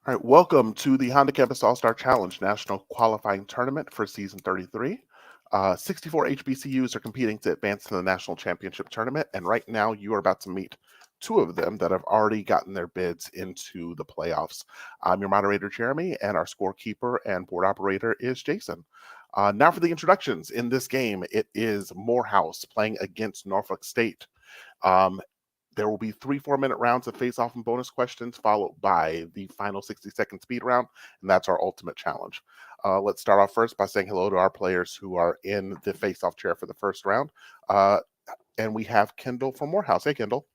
All right, welcome to the Honda Campus All-Star Challenge National Qualifying Tournament for Season 33. 64 HBCUs are competing to advance to the National Championship Tournament, and right now you are about to meet two of them that have already gotten their bids into the playoffs. I'm your moderator, Jeremy, and our scorekeeper and board operator is Jason. Now for the introductions. In this game, it is Morehouse playing against Norfolk State. There will be 3 4-minute rounds of face-off and bonus questions, followed by the final 60-second speed round, and that's our ultimate challenge. Let's start off first by saying hello to our players who are in the face-off chair for the first round. And we have Kendall from Morehouse. Hey, Kendall.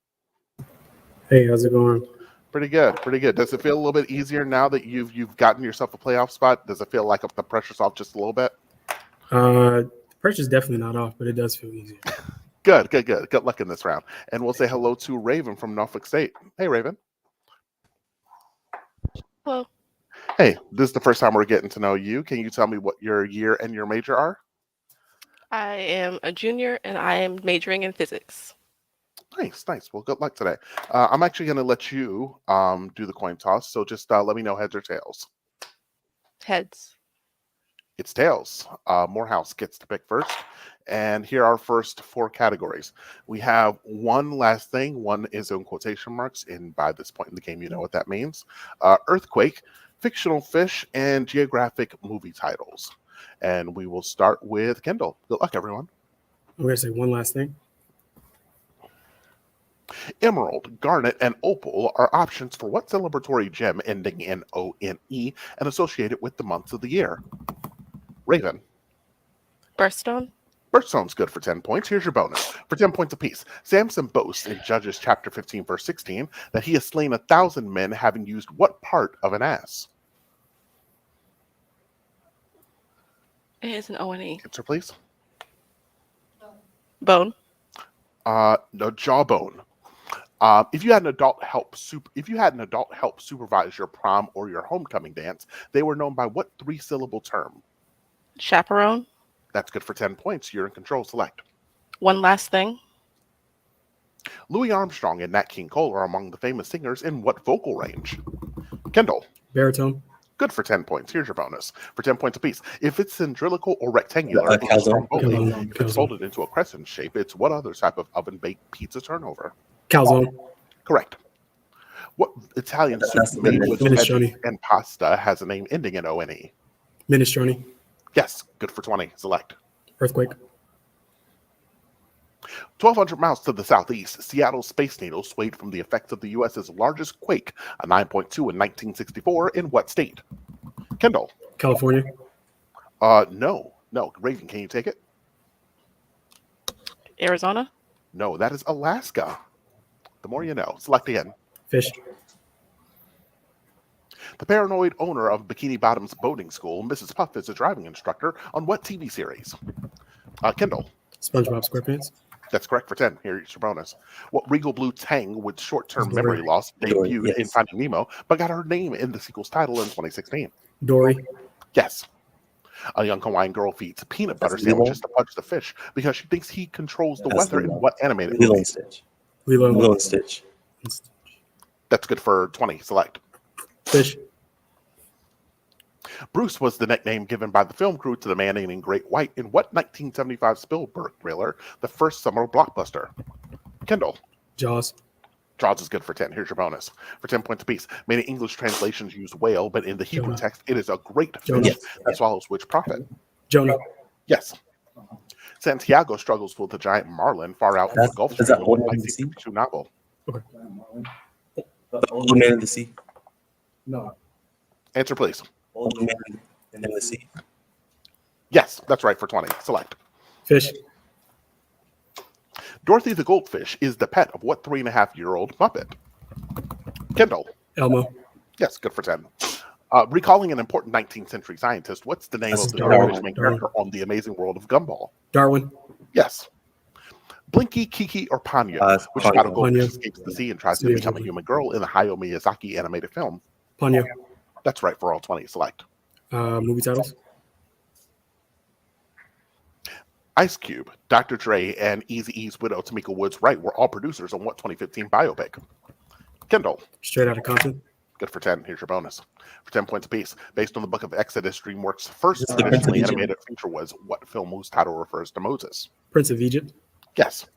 Hey, how's it going? Pretty good, pretty good. Does it feel a little bit easier now that you've gotten yourself a playoff spot? Does it feel like the pressure's off just a little bit? The pressure's definitely not off, but it does feel easier. Good. Good luck in this round. And we'll say hello to Raven from Norfolk State. Hey, Raven. Hello. Hey, this is the first time we're getting to know you. Can you tell me what your year and your major are? I am a junior and I am majoring in physics. Nice. Well, good luck today. I'm actually going to let you do the coin toss. So just let me know heads or tails. Heads. It's tails. Morehouse gets to pick first. And here are our first 4 categories. We have one last thing. One is in quotation marks. And by this point in the game, you know what that means. Earthquake, fictional fish, and geographic movie titles. And we will start with Kendall. Good luck, everyone. I'm going to say one last thing. Emerald, garnet, and opal are options for what celebratory gem ending in ONE and associated with the months of the year? Raven. Birthstone. Birthstone's good for 10 points. Here's your bonus. For 10 points apiece, Samson boasts in Judges chapter 15, verse 16, that he has slain 1,000 men having used what part of an ass? It is an O-N-E. Answer, please. Bone. No, jawbone. If you had an adult help supervise your prom or your homecoming dance, they were known by what 3-syllable term? Chaperone. That's good for 10 points. You're in control. Select. One last thing. Louis Armstrong and Nat King Cole are among the famous singers in what vocal range? Kendall. Baritone. Good for 10 points. Here's your bonus. For 10 points apiece. If it's cylindrical or rectangular, calzone. If it's folded into a crescent shape, it's what other type of oven-baked pizza turnover? Calzone. Correct. What Italian soup made with veggies and pasta has a name ending in ONE? Minestrone. Yes, good for 20. Select. Earthquake. 1,200 miles to the southeast, Seattle's Space Needle swayed from the effects of the U.S.'s largest quake, a 9.2 in 1964, in what state? Kendall. California. No. Raven, can you take it? Arizona. No, that is Alaska. The more you know. Select again. Fish. The paranoid owner of Bikini Bottom's boating school, Mrs. Puff, is a driving instructor on what TV series? Kendall. SpongeBob SquarePants. That's correct for 10. Here's your bonus. What Regal Blue Tang with short-term memory loss debuted in Finding Nemo, but got her name in the sequel's title in 2016? Dory. Yes. A young Hawaiian girl feeds peanut butter sandwiches to Punch the fish because she thinks he controls the weather in what animated Lilo movie? and Stitch. Lilo and Stitch. That's good for 20. Select. Fish. Bruce was the nickname given by the film crew to the man in Great White in what 1975 Spielberg thriller, the first summer blockbuster? Kendall. Jaws. Jaws is good for 10. Here's your bonus. For 10 points apiece. Many English translations use whale, but in the Hebrew text, it is a great fish that swallows which prophet? Jonah. Yes. Santiago struggles with the giant marlin far out in the Gulf Stream in the 1952 novel. Okay. The Old Man in the Sea. No. Answer, please. Old Man in the Sea. Yes, that's right for 20. Select. Fish. Dorothy the goldfish is the pet of what 3.5-year-old Muppet? Kendall. Elmo. Yes, good for 10. Recalling an important 19th century scientist, what's the name of the main character on The Amazing World of Gumball? Darwin. Yes. Blinky, Kiki, or Ponyo, which bottle goldfish escapes the sea and tries to become a human girl in the Hayao Miyazaki animated film? Ponyo. That's right for all 20. Select. Movie titles. Ice Cube, Dr. Dre, and Eazy-E's widow Tamika Woods Wright were all producers on what 2015 biopic? Kendall. Straight Outta Compton. good for 10. Here's your bonus. For 10 points apiece. Based on the Book of Exodus, DreamWorks' first Is this the Prince of traditionally Egypt? animated feature was what film whose title refers to Moses? Prince of Egypt. Yes.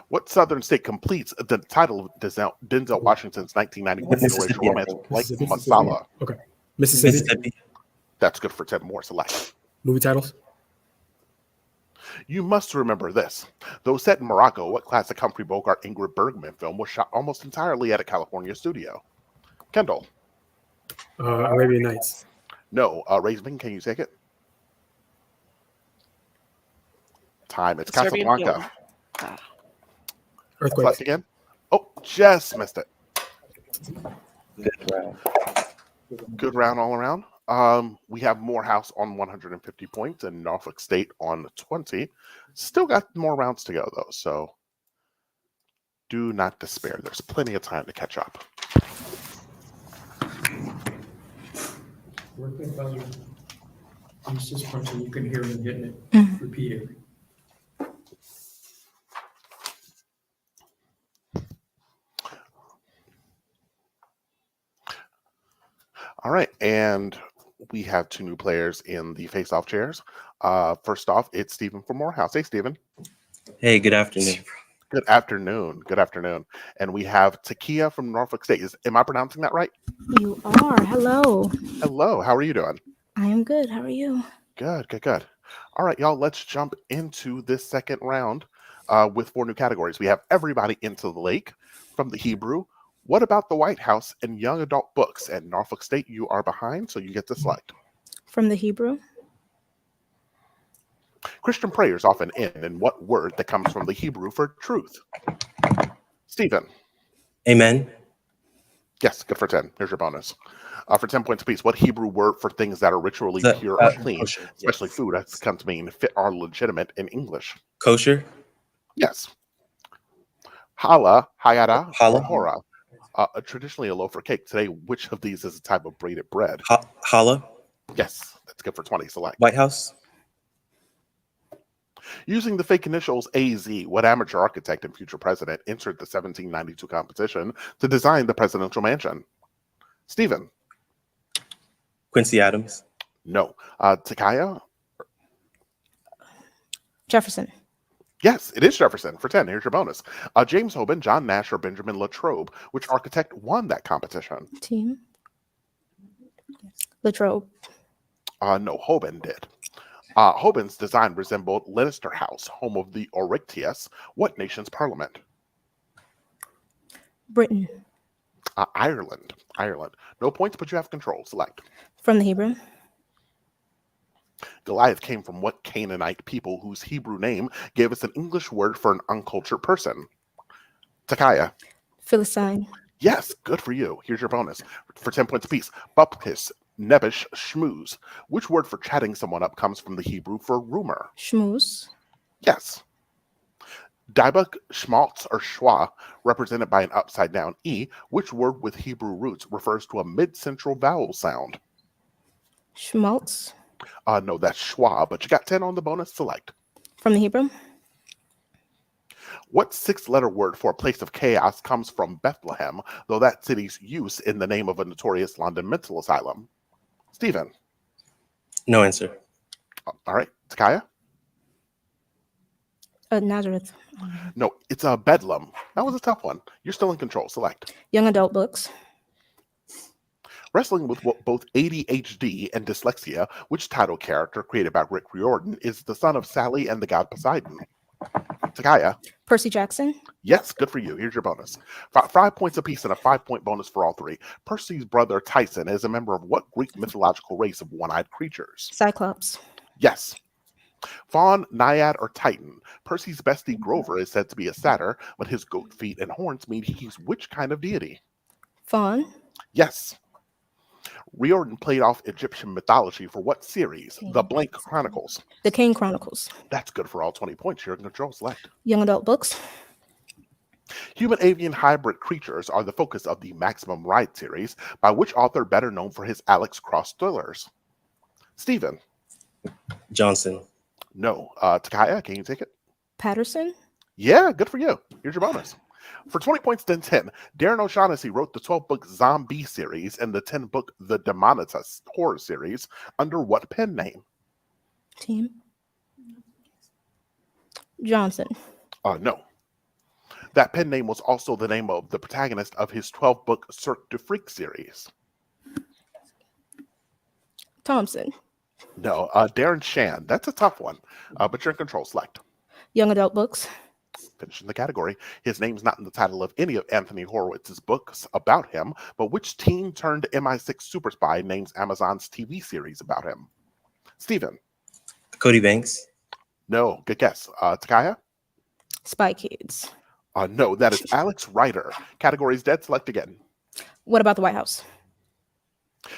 What southern state completes the title of Denzel Washington's 1991 Mississippi, interracial I romance think. like Mississippi. Masala? Okay. Mississippi. Mississippi. That's good for 10 more. Select. Movie titles. You must remember this. Though set in Morocco, what classic Humphrey Bogart Ingrid Bergman film was shot almost entirely at a California studio? Kendall. Arabian Nights. No. Raisman, can you take it? Time. It's Serbian Casablanca. film. Ah. Earthquakes. Select again. Oh, just missed it. Good round. Good round all around. We have Morehouse on 150 points and Norfolk State on 20. Still got more rounds to go, though, so do not despair. There's plenty of time to catch up. Work that buzzer. He's just punching, you can hear him hitting it repeatedly. All right, and we have two new players in the face-off chairs. First off, it's Stephen from Morehouse. Hey, Stephen. Hey, good afternoon. Good afternoon. Good afternoon. And we have Takia from Norfolk State. Am I pronouncing that right? You are. Hello. Hello. How are you doing? I am good. How are you? Good, good, good. All right, y'all, let's jump into this second round with 4 new categories. We have Everybody into the Lake from the Hebrew. What About the White House and Young Adult Books? At Norfolk State, you are behind, so you get to select. From the Hebrew. Christian prayers often end in what word that comes from the Hebrew for truth? Stephen. Amen. Yes, good for 10. Here's your bonus. For 10 points apiece, what Hebrew word for things that are ritually Is that, pure or clean, kosher? especially Yes. food, that's come to mean fit are legitimate in English? Kosher. Yes. Challah, hayada, or Challah. hora. Traditionally a loaf or cake. Today, which of these is a type of braided bread? Challah. Yes, that's good for 20. Select. White House. Using the fake initials AZ, what amateur architect and future president entered the 1792 competition to design the presidential mansion? Stephen. Quincy Adams. No. Takaya. Jefferson. Yes, it is Jefferson. For 10, here's your bonus. James Hoban, John Nash, or Benjamin Latrobe, which architect won that competition? Team. Latrobe. No, Hoban did. Hoban's design resembled Leicester House, home of the Oryctius. What nation's parliament? Britain. Ireland. Ireland. No points, but you have control. Select. From the Hebrew. Goliath came from what Canaanite people whose Hebrew name gave us an English word for an uncultured person? Takaya. Philistine. Yes, good for you. Here's your bonus. For 10 points apiece. Bupkis, Nebish, Schmooze. Which word for chatting someone up comes from the Hebrew for rumor? Schmooze. Yes. Dibuk, Schmaltz, or Schwa, represented by an upside-down E, which word with Hebrew roots refers to a mid-central vowel sound? Schmaltz. No, that's Schwa, but you got 10 on the bonus. Select. From the Hebrew. What 6-letter word for a place of chaos comes from Bethlehem, though that city's use in the name of a notorious London mental asylum? Stephen. No answer. All right. Takaya? Nazareth. No, it's a Bedlam. That was a tough one. You're still in control. Select. Young adult books. Wrestling with both ADHD and dyslexia, which title character created by Rick Riordan is the son of Sally and the god Poseidon? Takaya. Percy Jackson. Yes, good for you. Here's your bonus. 5 points apiece and a 5-point bonus for all 3. Percy's brother Tyson is a member of what Greek mythological race of one-eyed creatures? Cyclops. Yes. Faun, Naiad, or Titan. Percy's bestie Grover is said to be a satyr, but his goat feet and horns mean he's which kind of deity? Fawn. Yes. Riordan played off Egyptian mythology for what series? The Blank Chronicles. The Kane Chronicles. That's good for all 20 points. You're in control. Select. Young adult books. Human avian hybrid creatures are the focus of the Maximum Ride series, by which author better known for his Alex Cross thrillers? Stephen. Johnson. No. Takaya, can you take it? Patterson. Yeah, good for you. Here's your bonus. For 20 points to 10, Darren O'Shaughnessy wrote the 12-book Zombie series and the 10-book The Demonitas horror series under what pen name? Team. Johnson. No. That pen name was also the name of the protagonist of his 12-book Cirque du Freak series. Thompson. No, Darren Shan. That's a tough one, but you're in control. Select. Young adult books. Finishing the category. His name's not in the title of any of Anthony Horowitz's books about him, but which teen turned MI6 super spy names Amazon's TV series about him? Steven. Cody Banks. No, good guess. Takaya? Spy Kids. No, that is Alex Rider. Category's dead. Select again. What about the White House?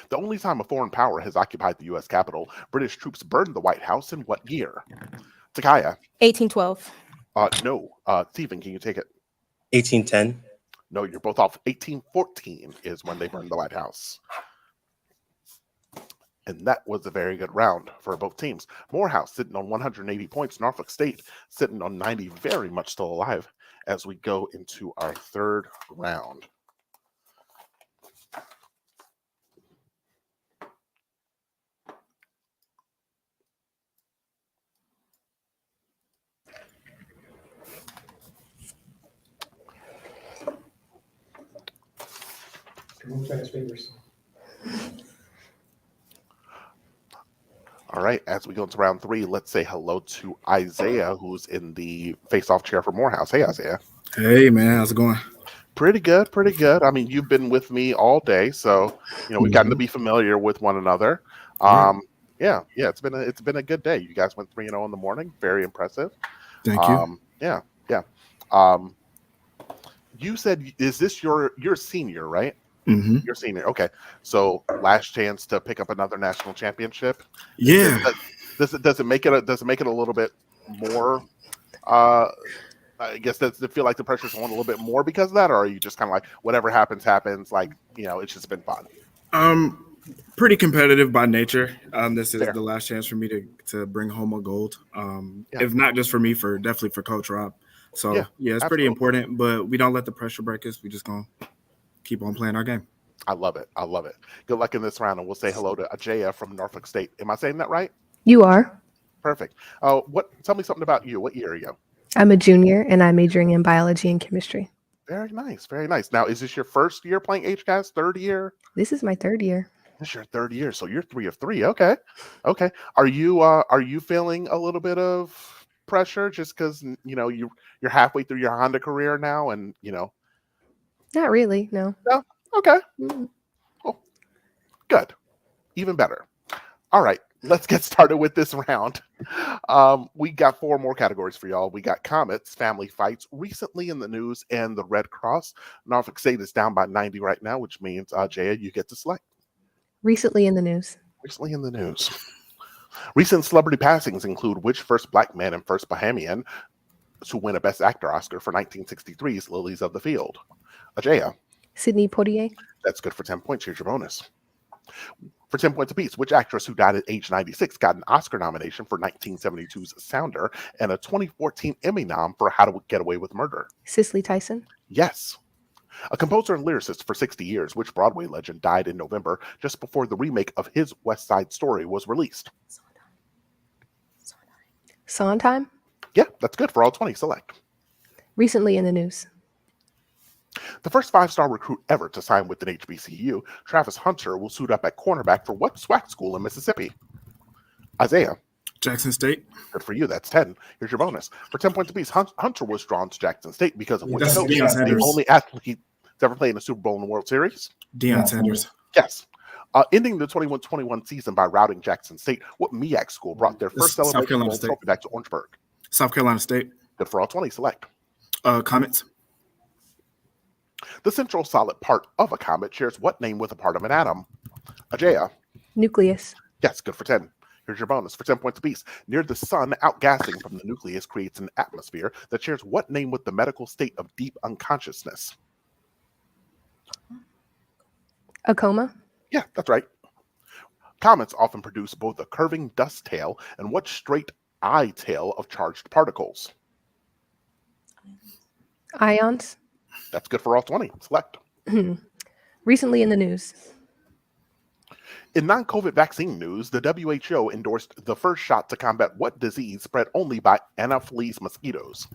The only time a foreign power has occupied the U.S. Capitol, British troops burned the White House in what year? Takaya? 1812. No. Steven, can you take it? 1810. No, you're both off. 1814 is when they burned the White House. And that was a very good round for both teams. Morehouse sitting on 180 points. Norfolk State sitting on 90, very much still alive as we go into our third round. Move fast favors. All right, as we go into round 3, let's say hello to Isaiah, who's in the face-off chair for Morehouse. Hey, Isaiah. Hey, man, how's it going? Pretty good, pretty good. I mean, you've been with me all day, so we've gotten to be familiar with one another. Yeah, it's been a good day. You guys went 3-0 in the morning. Very impressive. Thank you. Yeah. You said, is this your senior, right? Mm-hmm. You're senior. Okay. So last chance to pick up another national championship. Yeah. Does it make it a little bit more I guess does it feel like the pressure's on a little bit more because of that, or are you just kind of like whatever happens, like, it's just been fun? Pretty competitive by nature. This is Fair. the last chance for me to bring home a gold. Yeah. If not just for me, definitely for Coach Rob. So Yeah, it's absolutely. pretty important, but we don't let the pressure break us. We just gonna keep on playing our game. I love it. Good luck in this round, and we'll say hello to Ajaya from Norfolk State. Am I saying that right? You are. Perfect. Tell me something about you. What year are you? I'm a junior and I'm majoring in biology and chemistry. Very nice, very nice. Now, is this your first year playing HCAS? Third year? This is my third year. This is your third year, so you're 3 of 3. Okay. Are you feeling a little bit of pressure just because you're halfway through your Honda career now, and Not really, no. Okay, Mm. well, good, even better. All right, let's get started with this round. We got 4 more categories for y'all. We got comets, family fights, recently in the news, and the Red Cross. Norfolk State is down by 90 right now, which means Jaya, you get to select. Recently in the news. Recently in the news. Recent celebrity passings include which first black man and first Bahamian to win a Best Actor Oscar for 1963's Lilies of the Field? Ajaya. Sidney Poitier. That's good for 10 points. Here's your bonus. For 10 points apiece, which actress who died at age 96 got an Oscar nomination for 1972's Sounder and a 2014 Emmy nom for How to Get Away with Murder? Cicely Tyson. Yes. A composer and lyricist for 60 years, which Broadway legend died in November just before the remake of his West Side Story was released? Sondheim. Yeah, that's good for all 20. Select. Recently in the news. The first 5-star recruit ever to sign with an HBCU, Travis Hunter, will suit up at cornerback for what SWAC school in Mississippi? Isaiah. Jackson State. Good for you. That's 10. Here's your bonus. For 10 points apiece, Hunter was drawn to Jackson State because of which That's coach, Deion the Sanders. only athlete to ever play in the Super Bowl and the World Series? Deion Sanders. Yes. Ending the 21-21 season by routing Jackson State, what MEAC school brought their first South celebration Carolina bowl State. trophy back to Orangeburg? South Carolina State. Good for all 20. Select. Comets. The central solid part of a comet shares what name with a part of an atom? Ajaya. Nucleus. Yes, good for 10. Here's your bonus. For 10 points apiece, near the sun, outgassing from the nucleus creates an atmosphere that shares what name with the medical state of deep unconsciousness? A coma. Yeah, that's right. Comets often produce both a curving dust tail and what straight eye tail of charged particles? Ions. That's good for all 20. Select. Recently in the news. In non-COVID vaccine news, the WHO endorsed the first shot to combat what disease spread only by Anopheles mosquitoes?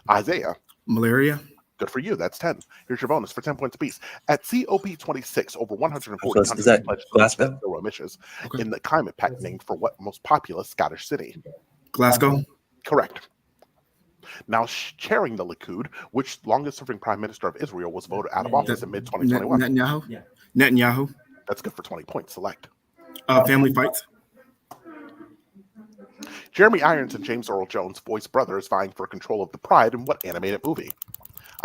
Isaiah, Malaria. good for you. That's 10. Here's your bonus for 10 points apiece. At COP26, over 140 Is countries that pledged to Glasgow? net zero emissions Okay. in the climate pact named for what most populous Scottish city? Glasgow. Correct. Now, chairing the Likud, which longest-serving prime minister of Israel was voted out of office in mid-2021? Netanyahu. Yeah. Netanyahu. That's good for 20 points. Select. Family Fights. Jeremy Irons and James Earl Jones voice brothers vying for control of the Pride in what animated movie?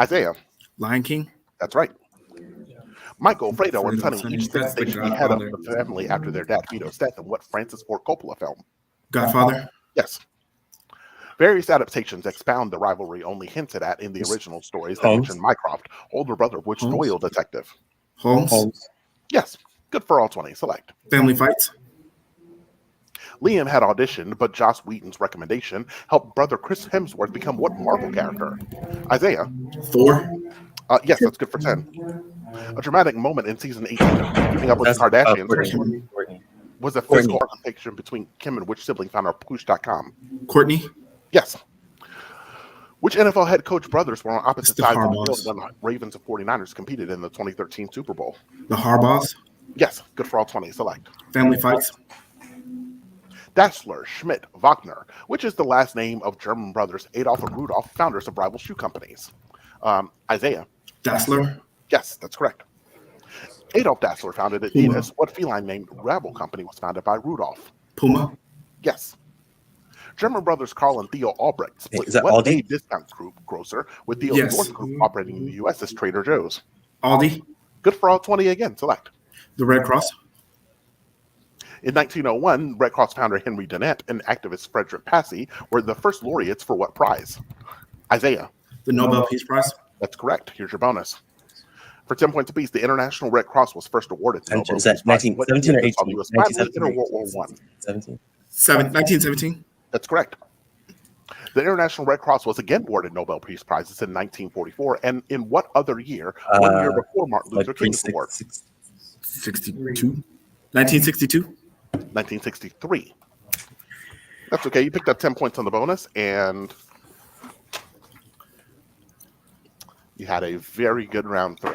Isaiah, Lion King. that's right. Michael, Fredo, and Fredo, Sonny Sonny, each think that's they the should be head of Godfather. the family after their dad Vito's death in what Francis Ford Coppola film? Godfather. Yes. Various adaptations expound the rivalry only hinted at in the original stories that Holmes. mention Mycroft, older brother of which Holmes. Doyle detective? Holmes. Yes. Good for all 20. Select. Family Fights. Liam had auditioned, but Joss Whedon's recommendation helped brother Chris Hemsworth become what Marvel character? Isaiah. Thor. Yes, that's good for 10. A dramatic moment in season 18 of Keeping Up with the Kardashians Courtney. was a Courtney. physical altercation between Kim and which sibling found on Push.com? Courtney. Yes. Which NFL head coach brothers were on opposite The sides of the Harbaughs. field when Ravens and 49ers competed in the 2013 Super Bowl? The Harbaughs. Yes, good for all 20. Select. Family Fights. Dassler, Schmidt, Wagner, which is the last name of German brothers Adolf and Rudolf, founders of rival shoe companies? Isaiah. Dassler. Yes, that's correct. Adolf Dassler founded Adidas. What feline named Rabble Company was founded by Rudolf? Puma. Yes. German brothers Carl and Theo Albrecht split Is that what Aldi? A discount group grocer with Theo Yes. North Group operating in the U.S. as Trader Joe's? Aldi. Good for all 20 again. Select. The Red Cross. In 1901, Red Cross founder Henry Dennett and activist Frederick Passy were the first laureates for what prize? Isaiah. The Nobel Peace Prize. That's correct. Here's your bonus. For 10 points apiece, the International Red Cross was first awarded the Nobel Is that Peace Prize. What 1917 or year saw the 18? US finally enter 1917. World War I? 17. 1917. That's correct. The International Red Cross was again awarded Nobel Peace Prizes in 1944, and in what other year? 1 year before Martin Luther King's award, 62. 1962. 1963. That's okay. You picked up 10 points on the bonus, and you had a very good round 3.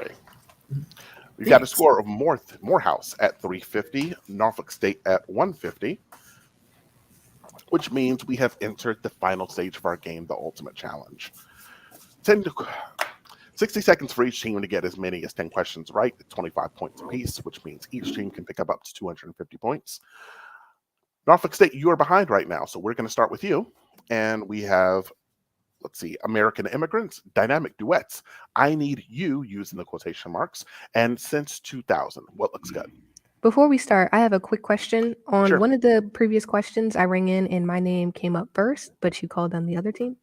You got a score of Morehouse at 350, Norfolk State at 150, which means we have entered the final stage of our game, the Ultimate Challenge. 60 seconds for each team to get as many as 10 questions right, 25 points apiece, which means each team can pick up to 250 points. Norfolk State, you are behind right now, so we're going to start with you. And we have, let's see, American Immigrants, Dynamic Duets, I Need You, using the quotation marks, and Since 2000. What looks good? Before we start, I have a quick question. On Sure. one of the previous questions, I rang in and my name came up first, but you called on the other team.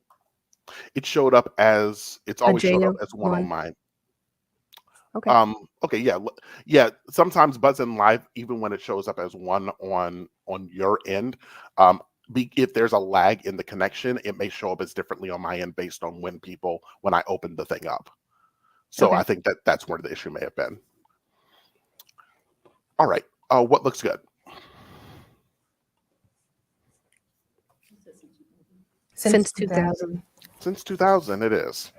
It showed up as, it's always showed up as one on JO1. mine. Okay. Okay, yeah. Sometimes Buzzin Live, even when it shows up as one on your end, if there's a lag in the connection, it may show up as differently on my end based on when I open the thing up. So Okay. I think that's where the issue may have been. All right. What looks good? Since 2000. Since 2000, it is.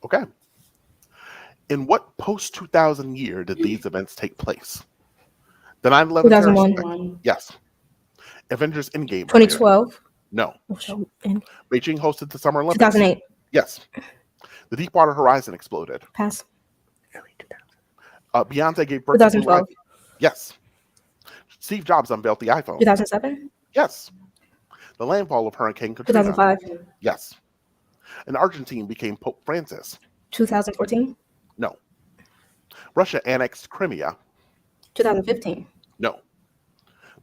Okay. In what post-2000 year did these events take place? The 9/11 2001. terrorist attack? Yes. Avengers Endgame. premiered? 2012. No. Oh, shoot. And Beijing hosted the Summer Olympics. 2008. Yes. The Deepwater Horizon exploded. Pass. Early 2000. Beyonce gave birth to Blue 2012. Ivy. Yes. Steve Jobs unveiled the iPhone. 2007. Yes. The landfall of Hurricane Katrina. 2005. Yes. An Argentine became Pope Francis. 2014. No. Russia annexed Crimea. 2015. No.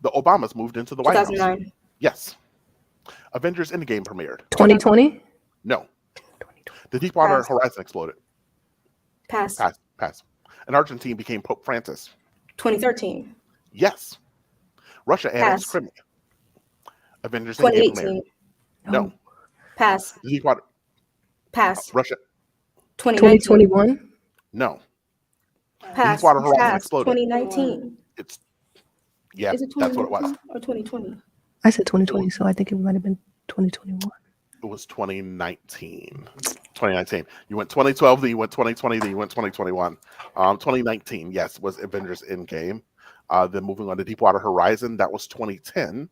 The Obamas moved into the White House. 2009. Yes. Avengers Endgame premiered. 2020. No. The Deepwater Pass. Horizon exploded. Pass. Pass. An Argentine became Pope Francis. 2013. Yes. Russia annexed Pass. Crimea. Avengers Endgame premiered. 2018. No. Pass. The Deepwater Pass. Russia. 2019. 2021. No, Pass. Deepwater Horizon Pass. exploded. 2019. It's yeah, Is it that's what it was. 2019 or 2020? I said 2020, so I think it might have been 2021. It was 2019. 2019. You went 2012, then you went 2020, then you went 2021. 2019, yes, was Avengers Endgame. Then moving on to Deepwater Horizon, that was 2010.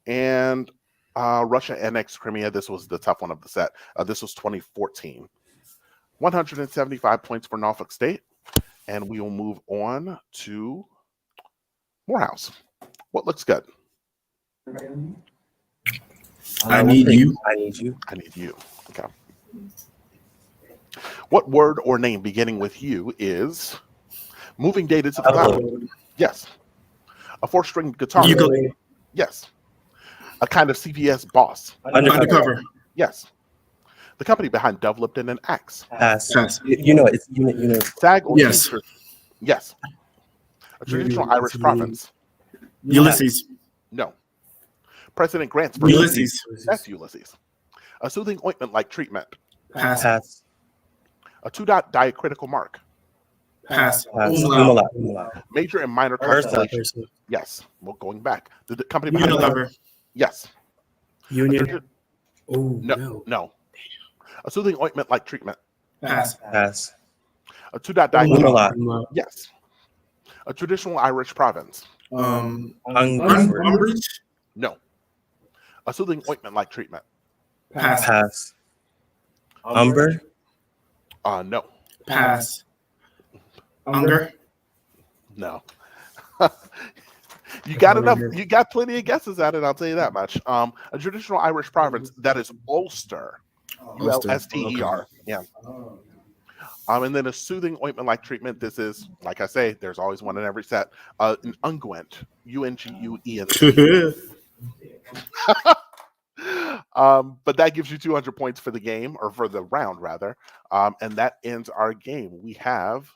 And Russia annexed Crimea. This was the tough one of the set. This was 2014. 175 points for Norfolk State. And we will move on to Morehouse. What looks good? I need you. I need you. I need you. Okay. What word or name beginning with you is moving data to the cloud? Yes. A 4-string guitar? Ukulele. Yes. A kind of CVS boss? Undercover. Yes. The company behind Dove Lipton and Axe? Pass. Pass. You know it's you know. SAG or Yes. Teamsters? Yes. A traditional Irish province? Ulysses. No. President Grant's Ulysses. That's Ulysses. A soothing ointment-like treatment? Pass. Pass. A 2-dot diacritical mark? Pass. Pass. Umlaut. Umlaut. Major and minor Ursa. constellations? Yes. Well, going back. The company behind Unilever. Yes. Union. Oh, No, no. no. A soothing ointment-like treatment? Pass. Pass. A 2-dot diacritical? Umlaut. Yes. A traditional Irish province? Umbridge. No. A soothing ointment-like treatment? Pass. Pass. Umber. No. Pass. Unger. No. You got enough. You got plenty of guesses at it. I'll tell you that much. A traditional Irish province that is Ulster. Ulster. Yeah. And then a soothing ointment-like treatment. This is, like I say, there's always one in every set. An unguent. UNGUENT. But that gives you 200 points for the game, or for the round rather. And that ends our game. We have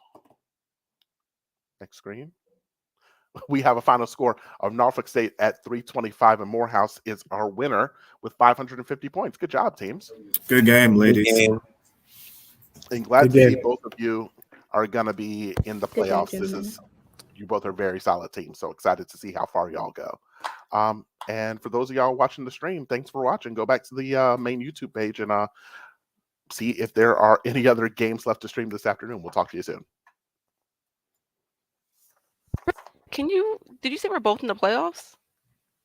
next screen. We have a final score of Norfolk State at 325, and Morehouse is our winner with 550 points. Good job, teams. Good game, ladies. Game. And glad Good to see game. both of you are gonna be in the Good game, playoffs. This gentlemen. is you both are very solid teams. So excited to see how far y'all go. And for those of y'all watching the stream, thanks for watching. Go back to the main YouTube page and see if there are any other games left to stream this afternoon. We'll talk to you soon. Did you say we're both in the playoffs?